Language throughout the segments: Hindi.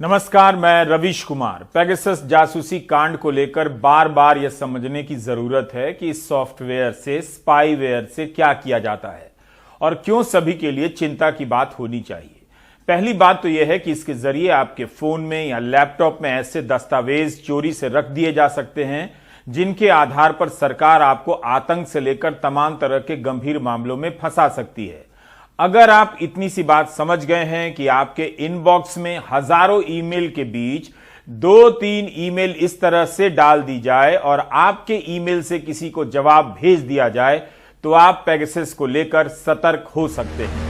नमस्कार, मैं रवीश कुमार। पेगासस जासूसी कांड को लेकर बार बार यह समझने की जरूरत है कि इस सॉफ्टवेयर से, स्पाईवेयर से क्या किया जाता है और क्यों सभी के लिए चिंता की बात होनी चाहिए। पहली बात तो यह है कि इसके जरिए आपके फोन में या लैपटॉप में ऐसे दस्तावेज चोरी से रख दिए जा सकते हैं जिनके आधार पर सरकार आपको आतंक से लेकर तमाम तरह के गंभीर मामलों में फंसा सकती है। अगर आप इतनी सी बात समझ गए हैं कि आपके इनबॉक्स में हजारों ईमेल के बीच 2-3 ईमेल इस तरह से डाल दी जाए और आपके ईमेल से किसी को जवाब भेज दिया जाए, तो आप पेगासस को लेकर सतर्क हो सकते हैं।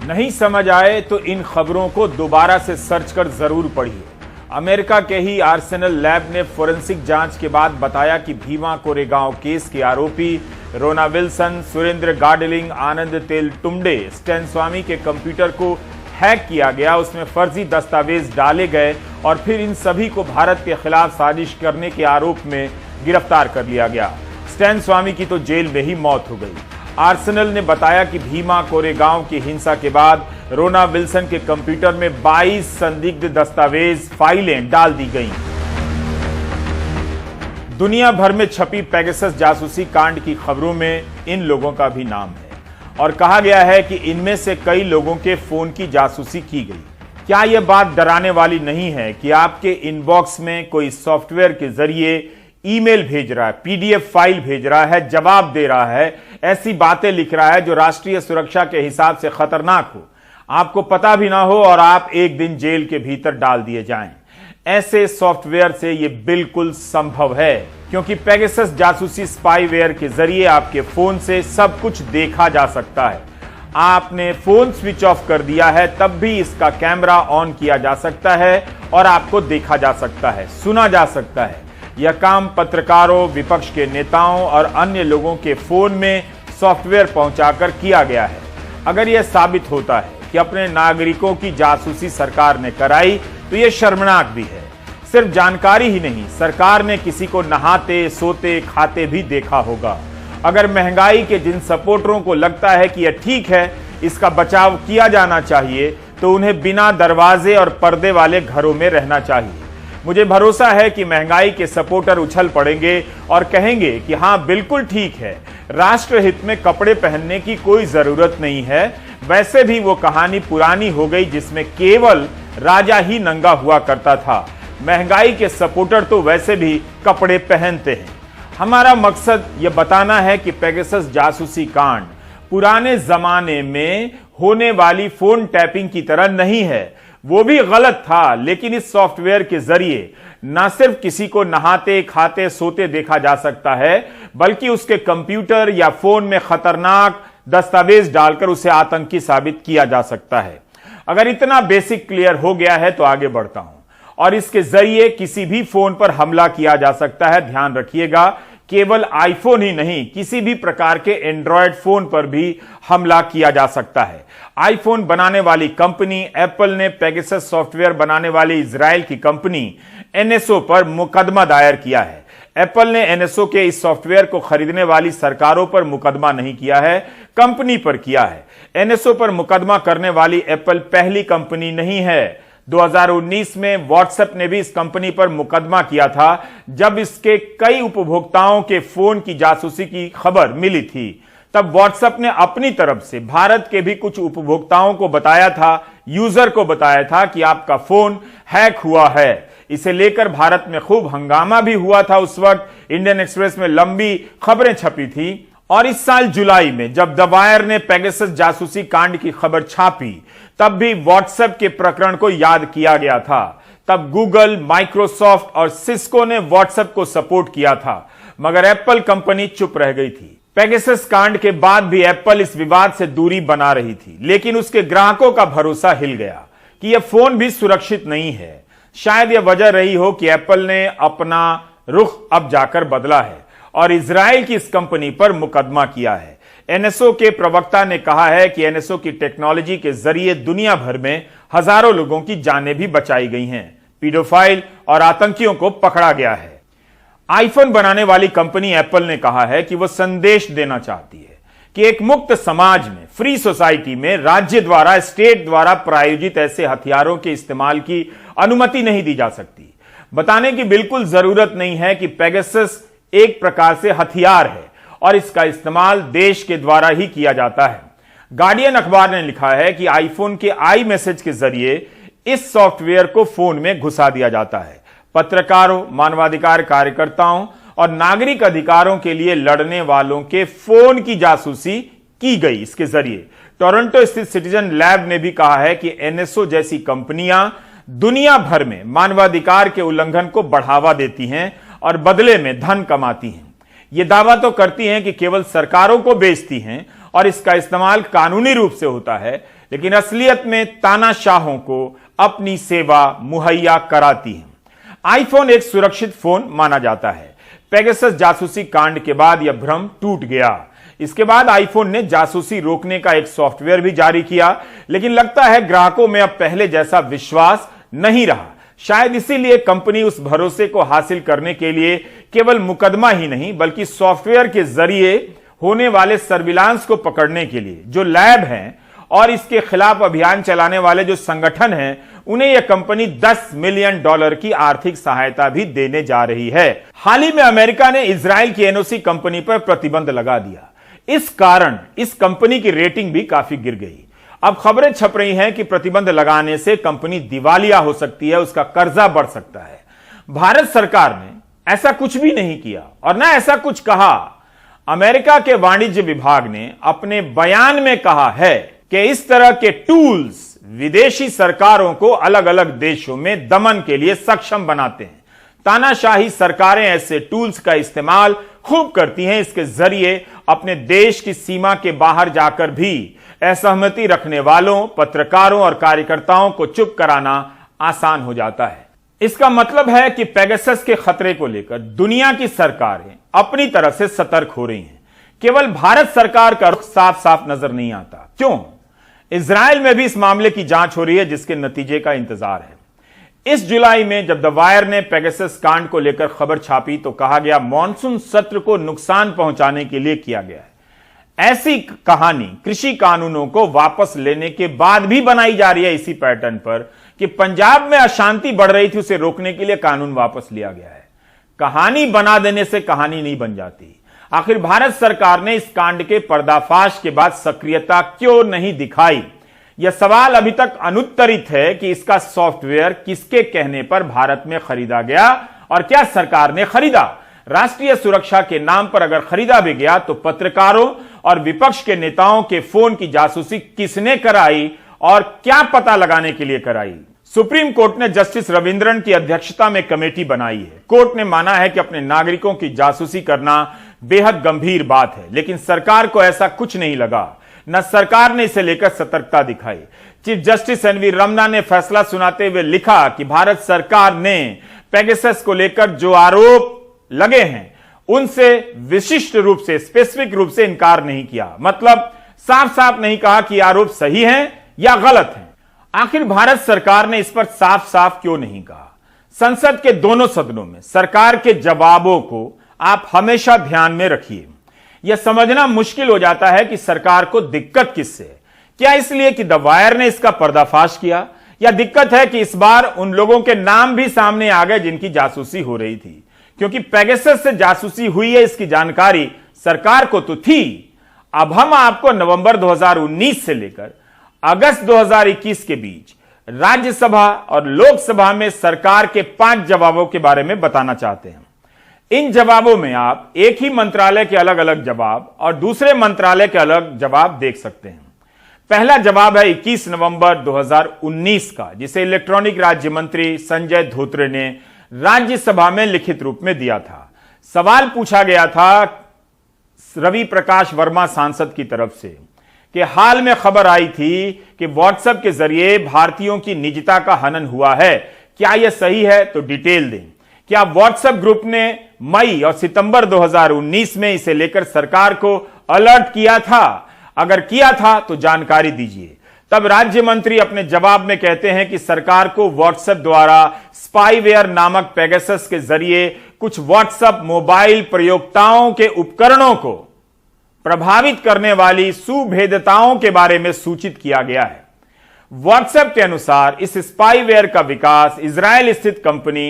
नहीं समझ आए तो इन खबरों को दोबारा से सर्च कर जरूर पढ़िए। अमेरिका के ही आर्सेनल लैब ने फोरेंसिक जांच के बाद बताया कि भीमा कोरेगांव केस के आरोपी रोना Wilson, Surendra girdling, Anand Teltumbde, stand स्वामी के कंप्यूटर को हैक किया गया, उसमें फर्जी दस्तावेज डाले गए और फिर इन सभी को भारत के खिलाफ साजिश करने के आरोप में गिरफ्तार कर लिया गया। स्टैन स्वामी की तो जेल में ही मौत हो गई। आर्सेनल ने बताया कि भीमा कोरेगांव की हिंसा के बाद रोना विल्सन के कंप्यूटर में 22 संदिग्ध दस्तावेज फाइलें डाल दी गईं। दुनिया भर में छपी पेगासस जासूसी कांड की खबरों में इन लोगों का भी नाम है और कहा गया है कि इनमें से कई लोगों के फोन की जासूसी की गई। क्या यह बात डराने वाली नहीं है कि आपके इनबॉक्स में कोई सॉफ्टवेयर के जरिए ईमेल भेज रहा है, पीडीएफ फाइल भेज रहा है, जवाब दे रहा है, ऐसी बातें लिख रहा है जो राष्ट्रीय सुरक्षा के हिसाब से खतरनाक हो, आपको पता भी ना हो और आप एक दिन जेल के भीतर डाल दिए जाएं। ऐसे सॉफ्टवेयर से यह बिल्कुल संभव है क्योंकि पेगासस जासूसी स्पाईवेयर के जरिए आपके फोन से सब कुछ देखा जा सकता है। आपने फोन स्विच ऑफ कर दिया है तब भी इसका कैमरा ऑन किया जा सकता है और आपको देखा जा सकता है, सुना जा सकता है। यह काम पत्रकारों, विपक्ष के नेताओं और अन्य लोगों के फोन में सॉफ्टवेयर पहुंचाकर किया गया है। अगर यह साबित होता है कि अपने नागरिकों की जासूसी सरकार ने कराई तो यह शर्मनाक भी है। सिर्फ जानकारी ही नहीं, सरकार ने किसी को नहाते, सोते, खाते भी देखा होगा। अगर महंगाई के जिन सपोर्टरों को लगता है कि यह ठीक है, इसका बचाव किया जाना चाहिए, तो उन्हें बिना दरवाजे और पर्दे वाले घरों में रहना चाहिए। मुझे भरोसा है कि महंगाई के सपोर्टर उछल पड़ेंगे और कहेंगे कि हां, बिल्कुल ठीक है, राष्ट्रहित में कपड़े पहनने की कोई जरूरत नहीं है। वैसे भी वो कहानी पुरानी हो गई जिसमें केवल राजा ही नंगा हुआ करता था। महंगाई के सपोर्टर तो वैसे भी कपड़े पहनते हैं। हमारा मकसद यह बताना है कि पेगासस जासूसी कांड पुराने जमाने में होने वाली फोन टैपिंग की तरह नहीं है। वो भी गलत था, लेकिन इस सॉफ्टवेयर के जरिए न सिर्फ किसी को नहाते, खाते, सोते देखा जा सकता है, बल्कि उसके कंप्यूटर या फोन में खतरनाक दस्तावेज डालकर उसे आतंकी साबित किया जा सकता है। अगर इतना बेसिक क्लियर हो गया है तो आगे बढ़ता हूं। और इसके जरिए किसी भी फोन पर हमला किया जा सकता है। ध्यान रखिएगा, केवल आईफोन ही नहीं, किसी भी प्रकार के एंड्रॉयड फोन पर भी हमला किया जा सकता है। आईफोन बनाने वाली कंपनी एप्पल ने पेगासस सॉफ्टवेयर बनाने वाली इजराइल की कंपनी एनएसओ पर मुकदमा दायर किया है। एप्पल ने एनएसओ के इस सॉफ्टवेयर को खरीदने वाली सरकारों पर मुकदमा नहीं किया है, कंपनी पर किया है। एनएसओ पर मुकदमा करने वाली एप्पल पहली कंपनी नहीं है। 2019 में व्हाट्सएप ने भी इस कंपनी पर मुकदमा किया था जब इसके कई उपभोक्ताओं के फोन की जासूसी की खबर मिली थी। तब व्हाट्सएप ने अपनी तरफ से भारत के भी कुछ उपभोक्ताओं को बताया था, यूजर को बताया था कि आपका फोन हैक हुआ है। इसे लेकर भारत में खूब हंगामा भी हुआ था। उस वक्त इंडियन एक्सप्रेस में लंबी खबरें छपी थी। और इस साल जुलाई में जब द वायर ने पेगासस जासूसी कांड की खबर छापी, तब भी व्हाट्सएप के प्रकरण को याद किया गया था। तब गूगल, माइक्रोसॉफ्ट और सिस्को ने व्हाट्सएप को सपोर्ट किया था, मगर एप्पल कंपनी चुप रह गई थी। पेगासस कांड के बाद भी एप्पल इस विवाद से दूरी बना रही थी, लेकिन उसके ग्राहकों का भरोसा हिल गया कि यह फोन भी सुरक्षित नहीं है। शायद यह वजह रही हो कि एप्पल ने अपना रुख अब जाकर बदला है और इजराइल की इस कंपनी पर मुकदमा किया है। एनएसओ के प्रवक्ता ने कहा है कि एनएसओ की टेक्नोलॉजी के जरिए दुनिया भर में हजारों लोगों की जानें भी बचाई गई हैं, पीडोफाइल और आतंकियों को पकड़ा गया है। आईफोन बनाने वाली कंपनी एप्पल ने कहा है कि वह संदेश देना चाहती है कि एक मुक्त समाज में, फ्री सोसाइटी में राज्य द्वारा, स्टेट द्वारा प्रायोजित ऐसे हथियारों के इस्तेमाल की अनुमति नहीं दी जा सकती। बताने की बिल्कुल जरूरत नहीं है कि पेगासस एक प्रकार से हथियार है और इसका इस्तेमाल देश के द्वारा ही किया जाता है। गार्डियन अखबार ने लिखा है कि आईफोन के आई मैसेज के जरिए इस सॉफ्टवेयर को फोन में घुसा दिया जाता है। पत्रकारों, मानवाधिकार कार्यकर्ताओं और नागरिक अधिकारों के लिए लड़ने वालों के फोन की जासूसी की गई इसके जरिए। टोरंटो स्थित सिटीजन लैब ने भी कहा है कि एनएसओ जैसी कंपनियां दुनिया भर में मानवाधिकार के उल्लंघन को बढ़ावा देती हैं और बदले में धन कमाती हैं। ये दावा तो करती हैं कि केवल सरकारों को बेचती हैं और इसका इस्तेमाल कानूनी रूप से होता है, लेकिन असलियत में तानाशाहों को अपनी सेवा मुहैया कराती हैं। आईफोन एक सुरक्षित फोन माना जाता है। पेगासस जासूसी कांड के बाद यह भ्रम टूट गया। इसके बाद आईफोन ने जासूसी रोकने का एक सॉफ्टवेयर भी जारी किया, लेकिन लगता है ग्राहकों में अब पहले जैसा विश्वास नहीं रहा। शायद इसीलिए कंपनी उस भरोसे को हासिल करने के लिए केवल मुकदमा ही नहीं बल्कि सॉफ्टवेयर के जरिए होने वाले सर्विलांस को पकड़ने के लिए जो लैब हैं और इसके खिलाफ अभियान चलाने वाले जो संगठन हैं, उन्हें यह कंपनी $10 मिलियन की आर्थिक सहायता भी देने जा रही है। हाल ही में अमेरिका ने इजराइल की एनओसी कंपनी पर प्रतिबंध लगा दिया। इस कारण इस कंपनी की रेटिंग भी काफी गिर गई। अब खबरें छप रही हैं कि प्रतिबंध लगाने से कंपनी दिवालिया हो सकती है, उसका कर्जा बढ़ सकता है। भारत सरकार ने ऐसा कुछ भी नहीं किया और ना ऐसा कुछ कहा। अमेरिका के वाणिज्य विभाग ने अपने बयान में कहा है कि इस तरह के टूल्स विदेशी सरकारों को अलग अलग देशों में दमन के लिए सक्षम बनाते हैं। तानाशाही सरकारें ऐसे टूल्स का इस्तेमाल खूब करती हैं। इसके जरिए अपने देश की सीमा के बाहर जाकर भी असहमति रखने वालों, पत्रकारों और कार्यकर्ताओं को चुप कराना आसान हो जाता है। इसका मतलब है कि पेगासस के खतरे को लेकर दुनिया की सरकारें अपनी तरफ से सतर्क हो रही हैं। केवल भारत सरकार का रुख साफ साफ नजर नहीं आता। क्यों? इजराइल में भी इस मामले की जांच हो रही है, जिसके नतीजे का इंतजार है। इस जुलाई में जब द वायर ने पेगासस कांड को लेकर खबर छापी तो कहा गया मॉनसून सत्र को नुकसान पहुंचाने के लिए किया गया है। ऐसी कहानी कृषि कानूनों को वापस लेने के बाद भी बनाई जा रही है इसी पैटर्न पर कि पंजाब में अशांति बढ़ रही थी, उसे रोकने के लिए कानून वापस लिया गया है। कहानी बना देने से कहानी नहीं बन जाती। आखिर भारत सरकार ने इस कांड के पर्दाफाश के बाद सक्रियता क्यों नहीं दिखाई? यह सवाल अभी तक अनुत्तरित है कि इसका सॉफ्टवेयर किसके कहने पर भारत में खरीदा गया और क्या सरकार ने खरीदा। राष्ट्रीय सुरक्षा के नाम पर अगर खरीदा भी गया तो पत्रकारों और विपक्ष के नेताओं के फोन की जासूसी किसने कराई और क्या पता लगाने के लिए कराई? सुप्रीम कोर्ट ने जस्टिस रविंद्रन की अध्यक्षता में कमेटी बनाई है। कोर्ट ने माना है कि अपने नागरिकों की जासूसी करना बेहद गंभीर बात है, लेकिन सरकार को ऐसा कुछ नहीं लगा। न सरकार ने इसे लेकर सतर्कता दिखाई। चीफ जस्टिस एनवी रमना ने फैसला सुनाते हुए लिखा कि भारत सरकार ने पेगासस को लेकर जो आरोप लगे हैं उनसे विशिष्ट रूप से, स्पेसिफिक रूप से इनकार नहीं किया। मतलब साफ साफ नहीं कहा कि आरोप सही हैं या गलत हैं। आखिर भारत सरकार ने इस पर साफ साफ क्यों नहीं कहा? संसद के दोनों सदनों में सरकार के जवाबों को आप हमेशा ध्यान में रखिए। यह समझना मुश्किल हो जाता है कि सरकार को दिक्कत किससे है। क्या इसलिए कि द वायर ने इसका पर्दाफाश किया, या दिक्कत है कि इस बार उन लोगों के नाम भी सामने आ गए जिनकी जासूसी हो रही थी? क्योंकि पेगासस से जासूसी हुई है इसकी जानकारी सरकार को तो थी। अब हम आपको नवंबर 2019 से लेकर अगस्त 2021 के बीच राज्यसभा और लोकसभा में सरकार के 5 जवाबों के बारे में बताना चाहते हैं। इन जवाबों में आप एक ही मंत्रालय के अलग अलग जवाब और दूसरे मंत्रालय के अलग जवाब देख सकते हैं। पहला जवाब है 21 नवंबर 2019 का, जिसे इलेक्ट्रॉनिक राज्य मंत्री संजय धोत्रे ने राज्यसभा में लिखित रूप में दिया था। सवाल पूछा गया था रवि प्रकाश वर्मा सांसद की तरफ से कि हाल में खबर आई थी कि व्हाट्सएप के जरिए भारतीयों की निजता का हनन हुआ है, क्या यह सही है? तो डिटेल दें। क्या व्हाट्सएप ग्रुप ने मई और सितंबर 2019 में इसे लेकर सरकार को अलर्ट किया था? अगर किया था तो जानकारी दीजिए। तब राज्य मंत्री अपने जवाब में कहते हैं कि सरकार को व्हाट्सएप द्वारा स्पाईवेयर नामक पेगासस के जरिए कुछ व्हाट्सएप मोबाइल प्रयोक्ताओं के उपकरणों को प्रभावित करने वाली सुभेद्यताओं के बारे में सूचित किया गया है। व्हाट्सएप के अनुसार इस स्पाईवेयर का विकास इजराइल स्थित कंपनी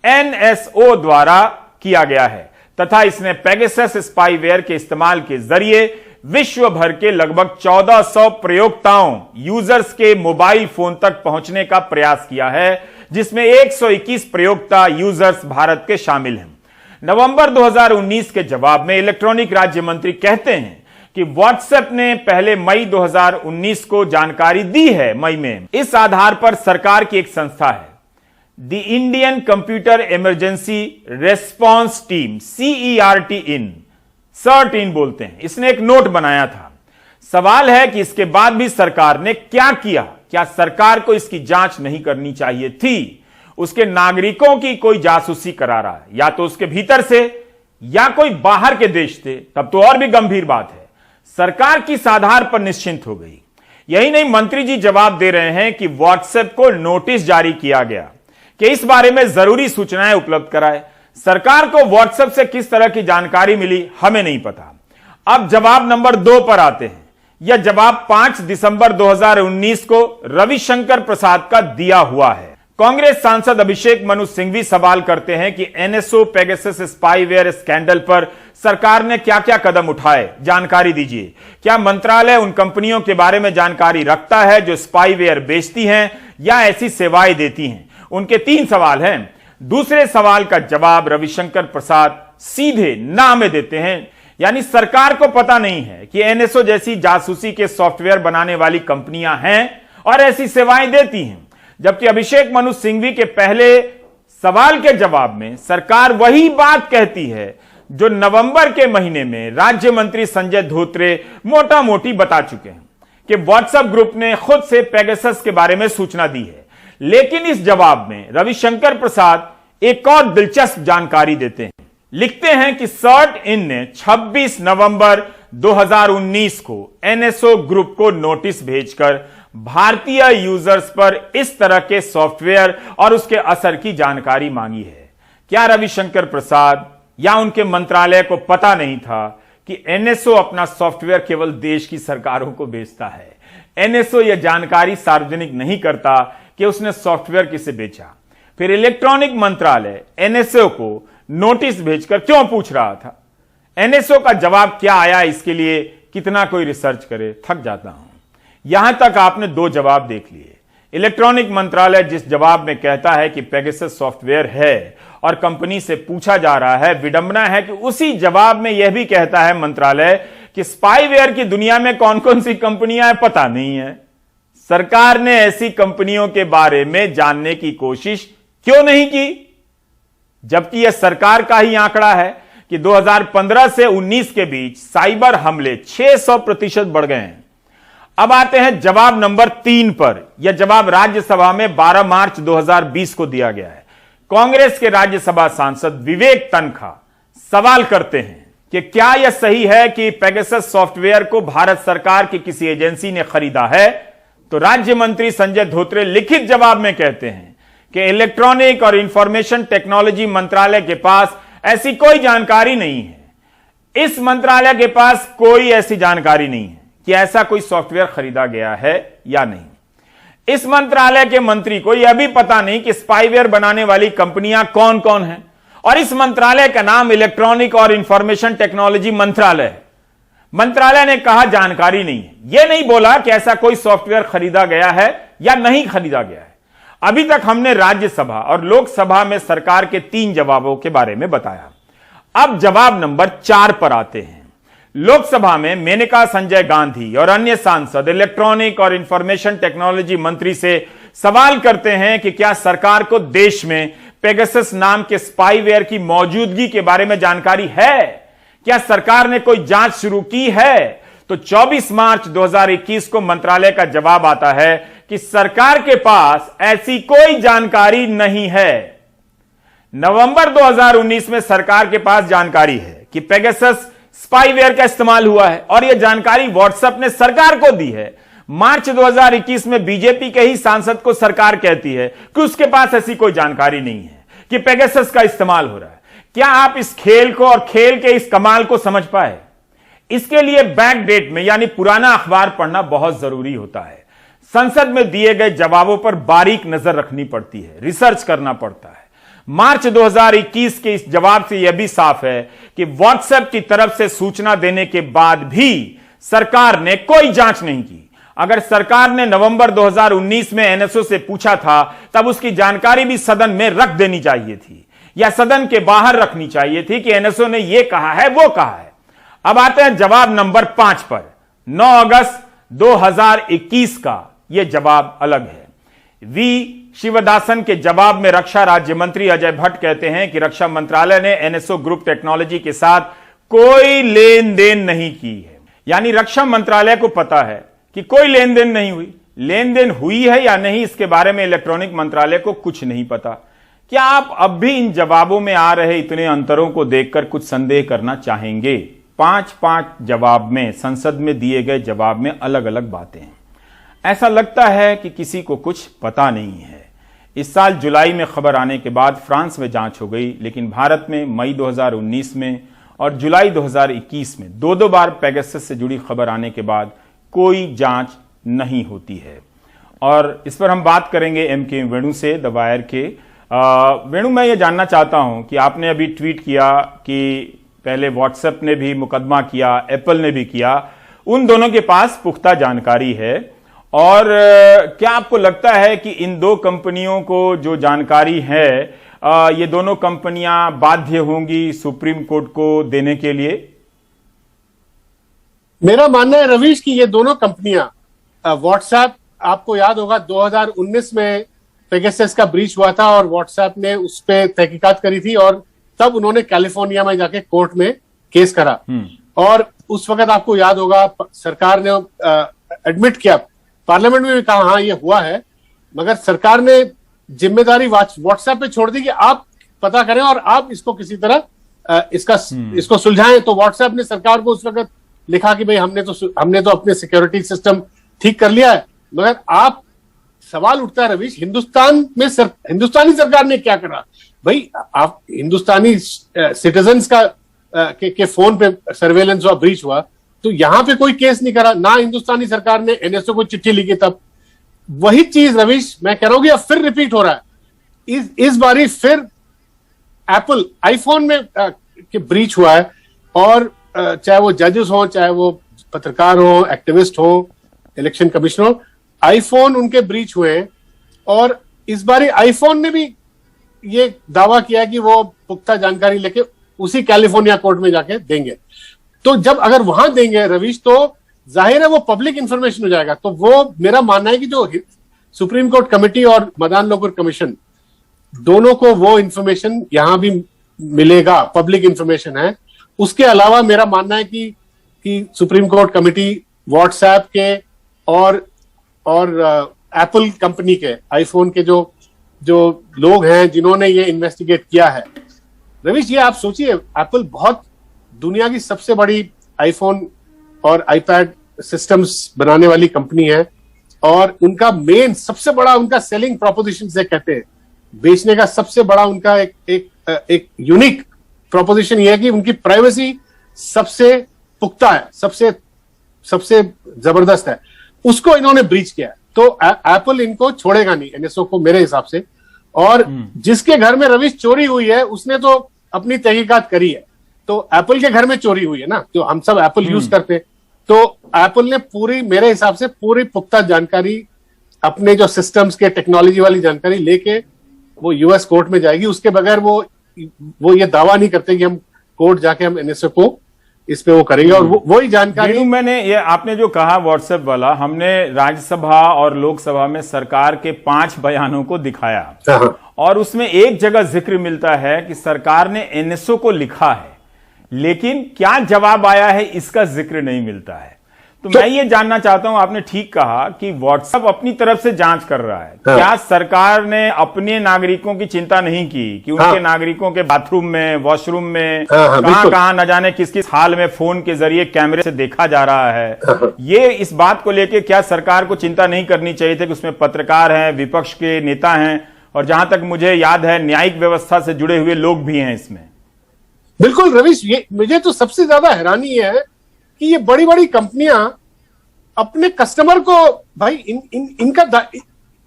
NSO द्वारा किया गया है तथा इसने पेगासस स्पाईवेयर के इस्तेमाल के जरिए विश्व भर के लगभग 1400 प्रयोक्ताओं यूजर्स के मोबाइल फोन तक पहुंचने का प्रयास किया है, जिसमें 121 प्रयोक्ता यूजर्स भारत के शामिल हैं। नवंबर 2019 के जवाब में इलेक्ट्रॉनिक राज्य मंत्री कहते हैं कि व्हाट्सएप ने पहले मई 2019 को जानकारी दी है। मई में इस आधार पर सरकार की एक संस्था है the Indian computer emergency response team CERT बोलते हैं, इसने एक नोट बनाया था। सवाल है कि इसके बाद भी सरकार ने क्या किया? क्या सरकार को इसकी जांच नहीं करनी चाहिए थी? उसके नागरिकों की कोई जासूसी करा रहा है, या तो उसके भीतर से या कोई बाहर के देश थे, तब तो और भी गंभीर बात है। सरकार किस आधार पर निश्चिंत हो गई? यही नहीं, मंत्री जी जवाब दे रहे हैं कि व्हाट्सएप को नोटिस जारी किया गया कि इस बारे में जरूरी सूचनाएं उपलब्ध कराए। सरकार को व्हाट्सएप से किस तरह की जानकारी मिली, हमें नहीं पता। अब जवाब नंबर 2 पर आते हैं। यह जवाब 5 दिसंबर 2019 को रविशंकर प्रसाद का दिया हुआ है। कांग्रेस सांसद अभिषेक मनु सिंघवी सवाल करते हैं कि NSO पेगासस स्पाईवेयर स्कैंडल पर सरकार ने क्या क्या कदम उठाए, जानकारी दीजिए। क्या मंत्रालय उन कंपनियों के बारे में जानकारी रखता है जो स्पाईवेयर बेचती हैं या ऐसी सेवाएं देती हैं? उनके 3 सवाल हैं। दूसरे सवाल का जवाब रविशंकर प्रसाद सीधे ना में देते हैं, यानी सरकार को पता नहीं है कि NSO जैसी जासूसी के सॉफ्टवेयर बनाने वाली कंपनियां हैं और ऐसी सेवाएं देती हैं। जबकि अभिषेक मनु सिंघवी के पहले सवाल के जवाब में सरकार वही बात कहती है जो नवंबर के महीने में राज्य मंत्री संजय धोत्रे मोटा मोटी बता चुके हैं कि व्हाट्सएप ग्रुप ने खुद से पेगासस के बारे में सूचना दी है। लेकिन इस जवाब में रविशंकर प्रसाद एक और दिलचस्प जानकारी देते हैं। लिखते हैं कि CERT-in ने 26 नवंबर 2019 को NSO ग्रुप को नोटिस भेजकर भारतीय यूजर्स पर इस तरह के सॉफ्टवेयर और उसके असर की जानकारी मांगी है। क्या रविशंकर प्रसाद या उनके मंत्रालय को पता नहीं था कि NSO अपना सॉफ्टवेयर केवल देश की सरकारों को बेचता है? NSO यह जानकारी सार्वजनिक नहीं करता कि उसने सॉफ्टवेयर किसे बेचा। फिर इलेक्ट्रॉनिक मंत्रालय NSO को नोटिस भेजकर क्यों पूछ रहा था? NSO का जवाब क्या आया, इसके लिए कितना कोई रिसर्च करे, थक जाता हूं। यहां तक आपने 2 जवाब देख लिए। इलेक्ट्रॉनिक मंत्रालय जिस जवाब में कहता है कि पेगासस सॉफ्टवेयर है और कंपनी से पूछा जा रहा है, विडंबना है कि उसी जवाब में यह भी कहता है मंत्रालय कि स्पाईवेयर की दुनिया में कौन कौन सी कंपनियां हैं पता नहीं है। सरकार ने ऐसी कंपनियों के बारे में जानने की कोशिश क्यों नहीं की? जबकि यह सरकार का ही आंकड़ा है कि 2015 से 19 के बीच साइबर हमले 600% बढ़ गए हैं। अब आते हैं जवाब नंबर 3 पर। यह जवाब राज्यसभा में 12 मार्च 2020 को दिया गया है। कांग्रेस के राज्यसभा सांसद विवेक तनखा सवाल करते हैं कि क्या यह सही है कि पेगासस सॉफ्टवेयर को भारत सरकार की किसी एजेंसी ने खरीदा है? तो राज्य मंत्री संजय धोत्रे लिखित जवाब में कहते हैं कि इलेक्ट्रॉनिक और इंफॉर्मेशन टेक्नोलॉजी मंत्रालय के पास ऐसी कोई जानकारी नहीं है। इस मंत्रालय के पास कोई ऐसी जानकारी नहीं है कि ऐसा कोई सॉफ्टवेयर खरीदा गया है या नहीं। इस मंत्रालय के मंत्री को यह भी पता नहीं कि स्पाईवेयर बनाने वाली कंपनियां कौन कौन हैं, और इस मंत्रालय का नाम इलेक्ट्रॉनिक और इंफॉर्मेशन टेक्नोलॉजी मंत्रालय है। मंत्रालय ने कहा जानकारी नहीं है, यह नहीं बोला कि ऐसा कोई सॉफ्टवेयर खरीदा गया है या नहीं खरीदा गया है। अभी तक हमने राज्यसभा और लोकसभा में सरकार के 3 जवाबों के बारे में बताया। अब जवाब नंबर 4 पर आते हैं। लोकसभा में मेनका संजय गांधी और अन्य सांसद इलेक्ट्रॉनिक और इंफॉर्मेशन टेक्नोलॉजी मंत्री से सवाल करते हैं कि क्या सरकार को देश में पेगासस नाम के स्पाईवेयर की मौजूदगी के बारे में जानकारी है? क्या सरकार ने कोई जांच शुरू की है? तो 24 मार्च 2021 को मंत्रालय का जवाब आता है कि सरकार के पास ऐसी कोई जानकारी नहीं है। नवंबर 2019 में सरकार के पास जानकारी है कि पेगासस स्पाईवेयर का इस्तेमाल हुआ है और यह जानकारी व्हाट्सएप ने सरकार को दी है। मार्च 2021 में बीजेपी के ही सांसद को सरकार कहती है कि उसके पास ऐसी कोई जानकारी नहीं है कि पेगासस का इस्तेमाल हो रहा है। क्या आप इस खेल को और खेल के इस कमाल को समझ पाए? इसके लिए बैक डेट में यानी पुराना अखबार पढ़ना बहुत जरूरी होता है। संसद में दिए गए जवाबों पर बारीक नजर रखनी पड़ती है, रिसर्च करना पड़ता है। मार्च 2021 के इस जवाब से यह भी साफ है कि व्हाट्सएप की तरफ से सूचना देने के बाद भी सरकार ने कोई जांच नहीं की। अगर सरकार ने नवंबर 2019 में एनएसओ से पूछा था, तब उसकी जानकारी भी सदन में रख देनी चाहिए थी या सदन के बाहर रखनी चाहिए थी कि एनएसओ ने यह कहा है, वो कहा है। अब आते हैं जवाब नंबर 5 पर। 9 अगस्त 2021 का यह जवाब अलग है। वी शिवदासन के जवाब में रक्षा राज्य मंत्री अजय भट्ट कहते हैं कि रक्षा मंत्रालय ने एनएसओ ग्रुप टेक्नोलॉजी के साथ कोई लेन देन नहीं की है। यानी रक्षा मंत्रालय को पता है कि कोई लेन देन नहीं हुई। लेन देन हुई है या नहीं, इसके बारे में इलेक्ट्रॉनिक मंत्रालय को कुछ नहीं पता। क्या आप अब भी इन जवाबों में आ रहे इतने अंतरों को देखकर कुछ संदेह करना चाहेंगे? 5-5 जवाब में, संसद में दिए गए जवाब में अलग अलग बातें हैं। ऐसा लगता है कि किसी को कुछ पता नहीं है। इस साल जुलाई में खबर आने के बाद फ्रांस में जांच हो गई, लेकिन भारत में मई 2019 में और जुलाई 2021 में दो बार पेगासस से जुड़ी खबर आने के बाद कोई जांच नहीं होती है। और इस पर हम बात करेंगे एम.के. वेणु से, द वायर के। वेणु, मैं ये जानना चाहता हूं कि आपने अभी ट्वीट किया कि पहले व्हाट्सएप ने भी मुकदमा किया, एप्पल ने भी किया, उन दोनों के पास पुख्ता जानकारी है। और क्या आपको लगता है कि इन दो कंपनियों को जो जानकारी है, ये दोनों कंपनियां बाध्य होंगी सुप्रीम कोर्ट को देने के लिए? मेरा मानना है रवीश कि ये दोनों कंपनियां, व्हाट्सएप, आपको याद होगा 2019 में पेगासस का ब्रीच हुआ था और व्हाट्सएप ने उस पर तहकीकात करी थी और तब उन्होंने कैलिफोर्निया में जाके कोर्ट में केस करा। और उस वक्त आपको याद होगा सरकार ने एडमिट किया, पार्लियामेंट में भी कहा हाँ ये हुआ है, मगर सरकार ने जिम्मेदारी व्हाट्सएप पे छोड़ दी कि आप पता करें और आप इसको किसी तरह इसको सुलझाएं। तो व्हाट्सएप ने सरकार को उस वक्त लिखा कि भाई हमने तो अपने सिक्योरिटी सिस्टम ठीक कर लिया है, मगर आप सवाल उठता है रवीश, हिंदुस्तानी सरकार ने क्या करा? भाई आप हिंदुस्तानी सिटीजन्स के फोन पे सर्वेलेंस हुआ, ब्रीच हुआ, तो यहां पे कोई केस नहीं करा ना। हिंदुस्तानी सरकार ने एनएसओ को चिट्ठी लिखी तब। वही चीज रवीश मैं कह रहा हूं कि अब फिर रिपीट हो रहा है। इस बारी फिर एप्पल आईफोन में के ब्रीच हुआ है और चाहे वो जजेस हो, चाहे वो पत्रकार हो, एक्टिविस्ट हो, इलेक्शन कमिश्नर हो, आईफोन उनके ब्रीच हुए। और इस बारी आईफोन ने भी ये दावा किया कि वो पुख्ता जानकारी लेके उसी कैलिफोर्निया कोर्ट में जाके देंगे। तो जब अगर वहां देंगे रवीश, तो जाहिर है वो पब्लिक इंफॉर्मेशन हो जाएगा। तो वो मेरा मानना है कि जो सुप्रीम कोर्ट कमेटी और मदान लोकुर कमीशन, दोनों को वो इंफॉर्मेशन यहां भी मिलेगा, पब्लिक इंफॉर्मेशन है। उसके अलावा मेरा मानना है कि सुप्रीम कोर्ट कमेटी व्हाट्सएप के और एप्पल कंपनी के, आईफोन के जो लोग हैं जिन्होंने ये इन्वेस्टिगेट किया है। रवीश, ये आप सोचिए, एप्पल बहुत दुनिया की सबसे बड़ी आईफोन और आईपैड सिस्टम्स बनाने वाली कंपनी है और उनका मेन सबसे बड़ा उनका सेलिंग प्रोपोजिशन से कहते हैं, बेचने का सबसे बड़ा उनका एक यूनिक प्रोपोजिशन ये है कि उनकी प्राइवेसी सबसे पुख्ता है, सबसे जबरदस्त है। उसको इन्होंने ब्रीच किया, तो एप्पल इनको छोड़ेगा नहीं, एनएसओ को, मेरे हिसाब से। और जिसके घर में रवीश चोरी हुई है उसने तो अपनी तहकीकात करी है। तो एप्पल के घर में चोरी हुई है ना, तो हम सब एप्पल यूज करते हैं, तो एप्पल ने पूरी, मेरे हिसाब से पूरी पुख्ता जानकारी, अपने जो सिस्टम्स के टेक्नोलॉजी वाली जानकारी लेके वो यूएस कोर्ट में जाएगी। उसके बगैर वो ये दावा नहीं करते कि हम कोर्ट जाके हम एनएसओ को इस पे वो करेंगे। और वही जानकारी मैंने ये आपने जो कहा व्हाट्सएप वाला, हमने राज्यसभा और लोकसभा में सरकार के 5 बयानों को दिखाया और उसमें एक जगह जिक्र मिलता है कि सरकार ने एनएसओ को लिखा है, लेकिन क्या जवाब आया है इसका जिक्र नहीं मिलता है। तो मैं ये जानना चाहता हूं, आपने ठीक कहा कि व्हाट्सएप अपनी तरफ से जांच कर रहा है, क्या सरकार ने अपने नागरिकों की चिंता नहीं की कि उनके नागरिकों के बाथरूम में, वॉशरूम में, कहां न जाने किस किस हाल में फोन के जरिए कैमरे से देखा जा रहा है? ये इस बात को लेकर क्या सरकार को चिंता नहीं करनी चाहिए थी कि उसमें पत्रकार हैं, विपक्ष के नेता हैं और जहां तक मुझे याद है न्यायिक व्यवस्था से जुड़े हुए लोग भी हैं इसमें? बिल्कुल रवीश, ये मुझे तो सबसे ज्यादा हैरानी है कि ये बड़ी बड़ी कंपनियां अपने कस्टमर को, भाई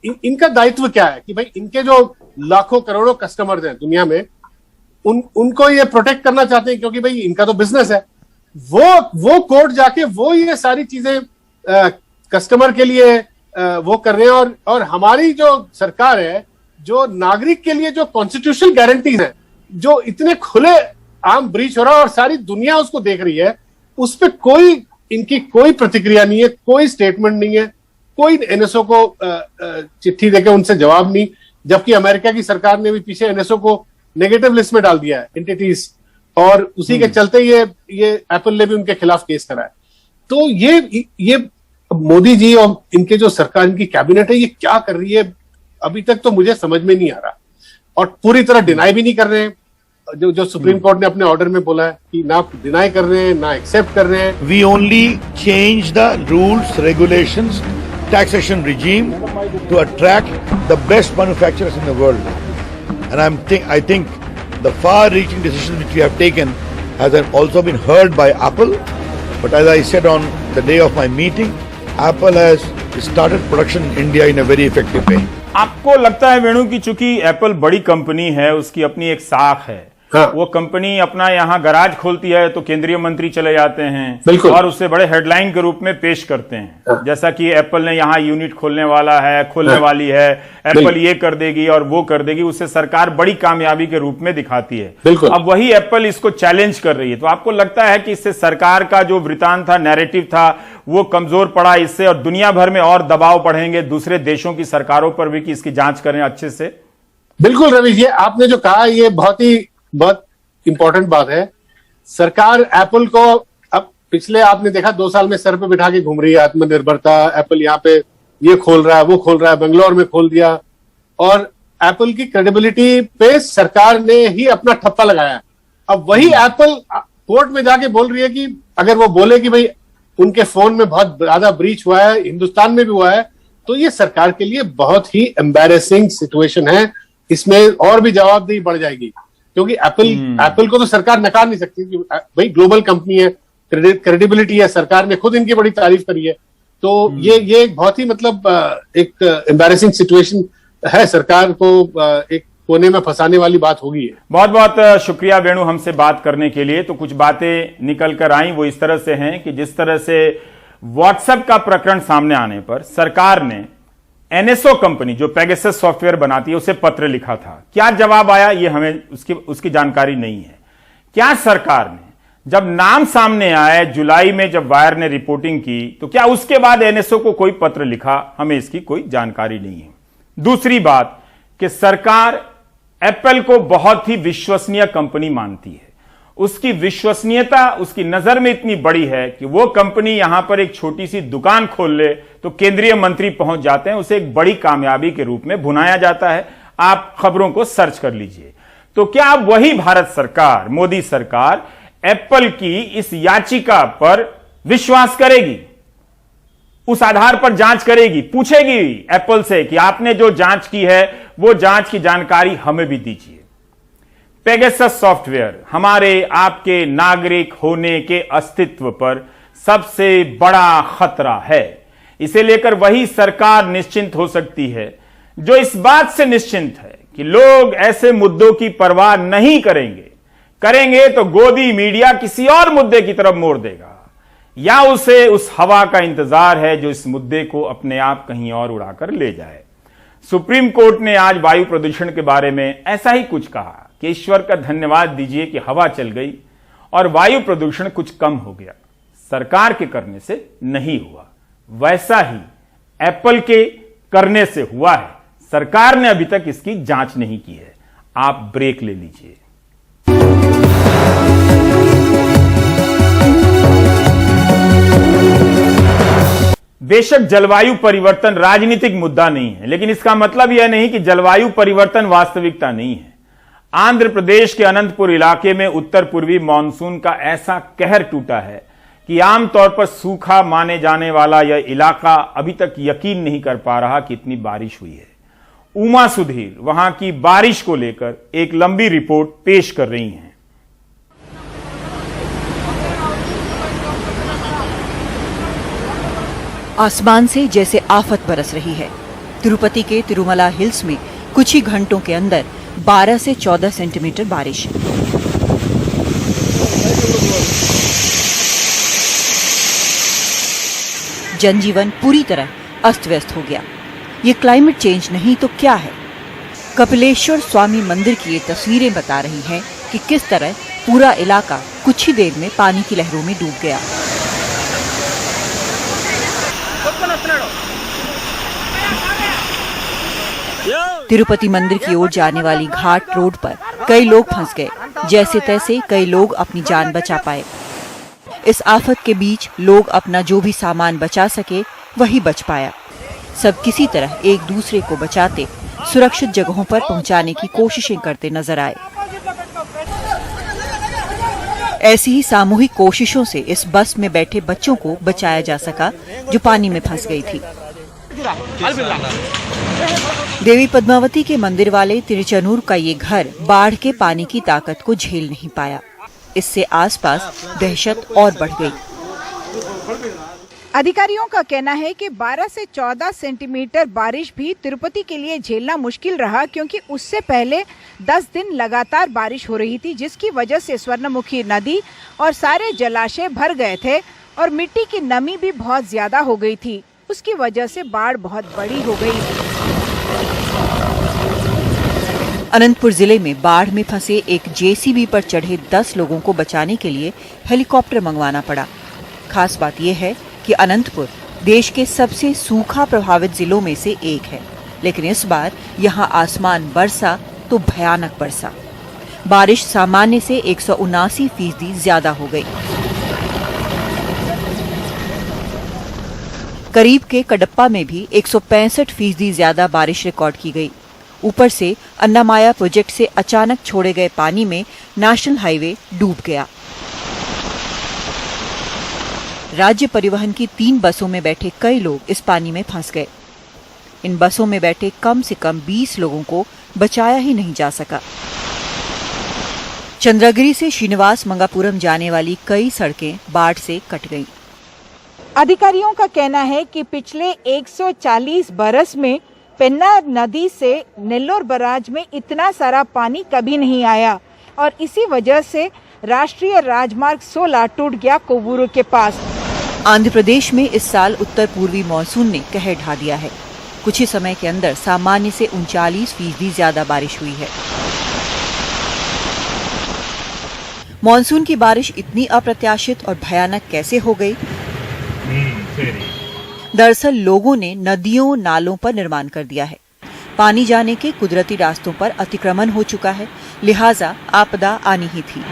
इनका दायित्व क्या है कि भाई इनके जो लाखों करोड़ों कस्टमर्स हैं दुनिया में, उनको ये प्रोटेक्ट करना चाहते हैं, क्योंकि भाई इनका तो बिजनेस है। वो कोर्ट जाके वो ये सारी चीजें कस्टमर के लिए वो कर रहे हैं। और हमारी जो सरकार है, जो नागरिक के लिए जो कॉन्स्टिट्यूशनल गारंटीज है, जो इतने खुले आम ब्रीच हो रहा है और सारी दुनिया उसको देख रही है, उस पर इनकी कोई प्रतिक्रिया नहीं है, कोई स्टेटमेंट नहीं है, कोई एनएसओ को चिट्ठी देके उनसे जवाब नहीं। जबकि अमेरिका की सरकार ने भी पीछे एनएसओ को नेगेटिव लिस्ट में डाल दिया है, एंटिटीज, और उसी के चलते ये एप्पल ने भी उनके खिलाफ केस करा है। तो ये मोदी जी और इनके जो सरकार, इनकी कैबिनेट है, ये क्या कर रही है अभी तक तो मुझे समझ में नहीं आ रहा। और पूरी तरह डिनाई भी नहीं कर रहे हैं, जो सुप्रीम कोर्ट ने अपने ऑर्डर में बोला है कि ना डिनाई कर रहे हैं ना एक्सेप्ट कर रहे हैं। We only change the rules, regulations, taxation regime to attract the best manufacturers in the world. And I think the far-reaching decision which we have taken has also been heard by Apple. But as I said on the day of my meeting, Apple has started production in India in a very effective way. आपको लगता है वेणु कि चूंकि एप्पल बड़ी कंपनी है, उसकी अपनी एक साख है, हाँ। वो कंपनी अपना यहाँ गराज खोलती है तो केंद्रीय मंत्री चले जाते हैं और उसे बड़े हेडलाइन के रूप में पेश करते हैं, हाँ। जैसा कि एप्पल ने यहाँ यूनिट खोलने वाली है, एप्पल ये कर देगी और वो कर देगी, उसे सरकार बड़ी कामयाबी के रूप में दिखाती है। अब वही एप्पल इसको चैलेंज कर रही है। तो आपको लगता है कि इससे सरकार का जो वृतांत था, नैरेटिव था, वो कमजोर पड़ा इससे, और दुनिया भर में और दबाव बढ़ेंगे दूसरे देशों की सरकारों पर भी कि इसकी जांच करें अच्छे से? बिल्कुल रवि, ये आपने जो कहा ये बहुत इंपॉर्टेंट बात है। सरकार एप्पल को अब पिछले आपने देखा 2 साल में सर पे बिठा के घूम रही है, आत्मनिर्भरता, एप्पल यहाँ पे ये खोल रहा है, वो खोल रहा है, बेंगलोर में खोल दिया, और एप्पल की क्रेडिबिलिटी पे सरकार ने ही अपना ठप्पा लगाया। अब वही एप्पल कोर्ट में जाके बोल रही है कि अगर वो बोले कि भाई उनके फोन में बहुत ज्यादा ब्रीच हुआ है, हिंदुस्तान में भी हुआ है, तो ये सरकार के लिए बहुत ही एम्बैरेसिंग सिचुएशन है। इसमें और भी जवाबदेही बढ़ जाएगी, क्योंकि एप्पल को तो सरकार नकार नहीं सकती कि भाई ग्लोबल कंपनी है, क्रेडिबिलिटी है, सरकार ने खुद इनकी बड़ी तारीफ करी है। तो ये एक बहुत ही मतलब एक एम्बैरेसिंग सिचुएशन है, सरकार को एक कोने में फंसाने वाली बात होगी। बहुत बहुत शुक्रिया वेणु हमसे बात करने के लिए। तो कुछ बातें निकल कर आई वो इस तरह से हैं कि जिस तरह से व्हाट्सएप का प्रकरण सामने आने पर सरकार ने एनएसओ कंपनी जो पेगासस सॉफ्टवेयर बनाती है उसे पत्र लिखा था। क्या जवाब आया ये हमें उसकी जानकारी नहीं है। क्या सरकार ने जब नाम सामने आए जुलाई में, जब वायर ने रिपोर्टिंग की, तो क्या उसके बाद एनएसओ को कोई पत्र लिखा? हमें इसकी कोई जानकारी नहीं है। दूसरी बात कि सरकार एप्पल को बहुत ही विश्वसनीय कंपनी मानती है। उसकी विश्वसनीयता उसकी नजर में इतनी बड़ी है कि वो कंपनी यहां पर एक छोटी सी दुकान खोल ले तो केंद्रीय मंत्री पहुंच जाते हैं, उसे एक बड़ी कामयाबी के रूप में भुनाया जाता है। आप खबरों को सर्च कर लीजिए। तो क्या अब वही भारत सरकार, मोदी सरकार, एप्पल की इस याचिका पर विश्वास करेगी? उस आधार पर जांच करेगी, पूछेगी एप्पल से कि आपने जो जांच की है वो जांच की जानकारी हमें भी दीजिए। पेगासस सॉफ्टवेयर हमारे आपके नागरिक होने के अस्तित्व पर सबसे बड़ा खतरा है। इसे लेकर वही सरकार निश्चिंत हो सकती है जो इस बात से निश्चिंत है कि लोग ऐसे मुद्दों की परवाह नहीं करेंगे तो गोदी मीडिया किसी और मुद्दे की तरफ मोड़ देगा, या उसे उस हवा का इंतजार है जो इस मुद्दे को अपने आप कहीं और उड़ाकर ले जाए। सुप्रीम कोर्ट ने आज वायु प्रदूषण के बारे में ऐसा ही कुछ कहा कि ईश्वर का धन्यवाद दीजिए कि हवा चल गई और वायु प्रदूषण कुछ कम हो गया, सरकार के करने से नहीं हुआ। वैसा ही एप्पल के करने से हुआ है, सरकार ने अभी तक इसकी जांच नहीं की है। आप ब्रेक ले लीजिए। बेशक जलवायु परिवर्तन राजनीतिक मुद्दा नहीं है, लेकिन इसका मतलब यह नहीं कि जलवायु परिवर्तन वास्तविकता नहीं है। आंध्र प्रदेश के अनंतपुर इलाके में उत्तर पूर्वी मानसून का ऐसा कहर टूटा है कि आमतौर पर सूखा माने जाने वाला यह इलाका अभी तक यकीन नहीं कर पा रहा कि इतनी बारिश हुई है। उमा सुधीर वहां की बारिश को लेकर एक लंबी रिपोर्ट पेश कर रही हैं। आसमान से जैसे आफत बरस रही है। तिरुपति के तिरुमला हिल्स में कुछ ही घंटों के अंदर 12 से 14 सेंटीमीटर बारिश। जनजीवन पूरी तरह अस्त व्यस्त हो गया। ये क्लाइमेट चेंज नहीं तो क्या है? कपिलेश्वर स्वामी मंदिर की ये तस्वीरें बता रही हैं कि किस तरह पूरा इलाका कुछ ही देर में पानी की लहरों में डूब गया। तिरुपति मंदिर की ओर जाने वाली घाट रोड पर कई लोग फंस गए। जैसे तैसे कई लोग अपनी जान बचा पाए। इस आफत के बीच लोग अपना जो भी सामान बचा सके वही बच पाया। सब किसी तरह एक दूसरे को बचाते सुरक्षित जगहों पर पहुंचाने की कोशिशें करते नजर आए। ऐसी ही सामूहिक कोशिशों से इस बस में बैठे बच्चों को बचाया जा सका जो पानी में फंस गई थी। देवी पद्मावती के मंदिर वाले तिरुचनूर का ये घर बाढ़ के पानी की ताकत को झेल नहीं पाया। इससे आसपास दहशत और बढ़ गई। अधिकारियों का कहना है कि 12 से 14 सेंटीमीटर बारिश भी तिरुपति के लिए झेलना मुश्किल रहा, क्योंकि उससे पहले 10 दिन लगातार बारिश हो रही थी, जिसकी वजह से स्वर्णमुखी नदी और सारे जलाशय भर गए थे और मिट्टी की नमी भी बहुत ज्यादा हो गई थी। उसकी वजह से बाढ़ बहुत बड़ी हो गई। अनंतपुर जिले में बाढ़ में फंसे एक जेसीबी पर चढ़े 10 लोगों को बचाने के लिए हेलीकॉप्टर मंगवाना पड़ा। खास बात यह है कि अनंतपुर देश के सबसे सूखा प्रभावित जिलों में से एक है, लेकिन इस बार यहां आसमान बरसा तो भयानक बरसा। बारिश सामान्य से 179% ज्यादा हो गई। करीब के कडप्पा में भी 165% ज्यादा बारिश रिकॉर्ड की गई। ऊपर से अन्नामाया प्रोजेक्ट से अचानक छोड़े गए पानी में नेशनल हाईवे डूब गया। राज्य परिवहन की 3 बसों में बैठे कई लोग इस पानी में फंस गए। इन बसों में बैठे कम से कम 20 लोगों को बचाया ही नहीं जा सका। चंद्रगिरी से श्रीनिवास मंगापुरम जाने वाली कई सड़कें बाढ़ से कट गईं। अधिकारियों का कहना है कि पिछले 140 बरस में पेन्नार नदी से नेल्लोर बराज में इतना सारा पानी कभी नहीं आया और इसी वजह से राष्ट्रीय राजमार्ग 16 टूट गया कोवूरू के पास। आंध्र प्रदेश में इस साल उत्तर पूर्वी मानसून ने कहर ढा दिया है। कुछ ही समय के अंदर सामान्य से 39% ज्यादा बारिश हुई है। मानसून की बारिश इतनी अप्रत्याशित और भयानक कैसे हो गई? दरअसल लोगों ने नदियों नालों पर निर्माण कर दिया है। पानी जाने के कुदरती रास्तों पर अतिक्रमण हो चुका है, लिहाजा आपदा आनी ही थी।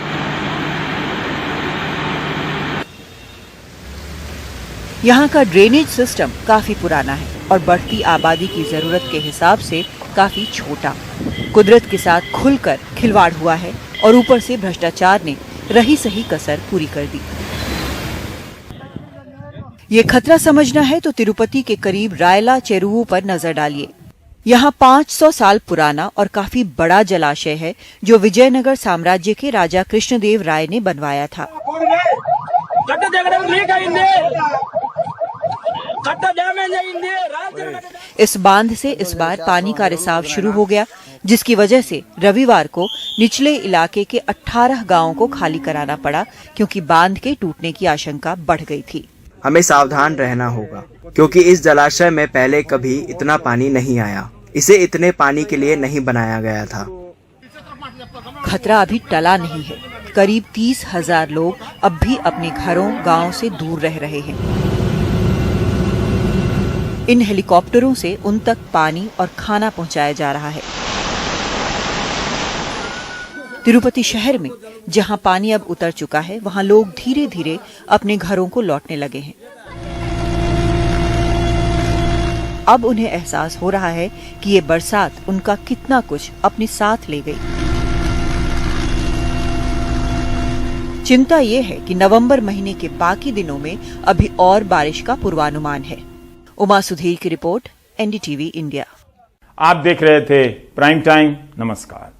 यहाँ का ड्रेनेज सिस्टम काफी पुराना है और बढ़ती आबादी की जरूरत के हिसाब से काफी छोटा। कुदरत के साथ खुलकर खिलवाड़ हुआ है और ऊपर से भ्रष्टाचार ने रही सही कसर पूरी कर दी। ये खतरा समझना है तो तिरुपति के करीब रायला चेरुवु पर नजर डालिए। यहाँ 500 साल पुराना और काफी बड़ा जलाशय है जो विजयनगर साम्राज्य के राजा कृष्णदेव राय ने बनवाया था। इस बांध से इस बार पानी का रिसाव शुरू हो गया, जिसकी वजह से रविवार को निचले इलाके के 18 गांवों को खाली कराना पड़ा, क्योंकि बांध के टूटने की आशंका बढ़ गई थी। हमें सावधान रहना होगा, क्योंकि इस जलाशय में पहले कभी इतना पानी नहीं आया। इसे इतने पानी के लिए नहीं बनाया गया था। खतरा अभी टला नहीं है। करीब 30,000 लोग अब भी अपने घरों गांवों से दूर रह रहे हैं। इन हेलीकॉप्टरों से उन तक पानी और खाना पहुंचाया जा रहा है। तिरुपति शहर में जहां पानी अब उतर चुका है, वहां लोग धीरे धीरे अपने घरों को लौटने लगे हैं। अब उन्हें एहसास हो रहा है कि ये बरसात उनका कितना कुछ अपने साथ ले गई। चिंता ये है कि नवंबर महीने के बाकी दिनों में अभी और बारिश का पूर्वानुमान है। उमा सुधीर की रिपोर्ट, एनडीटीवी इंडिया। आप देख रहे थे प्राइम टाइम। नमस्कार।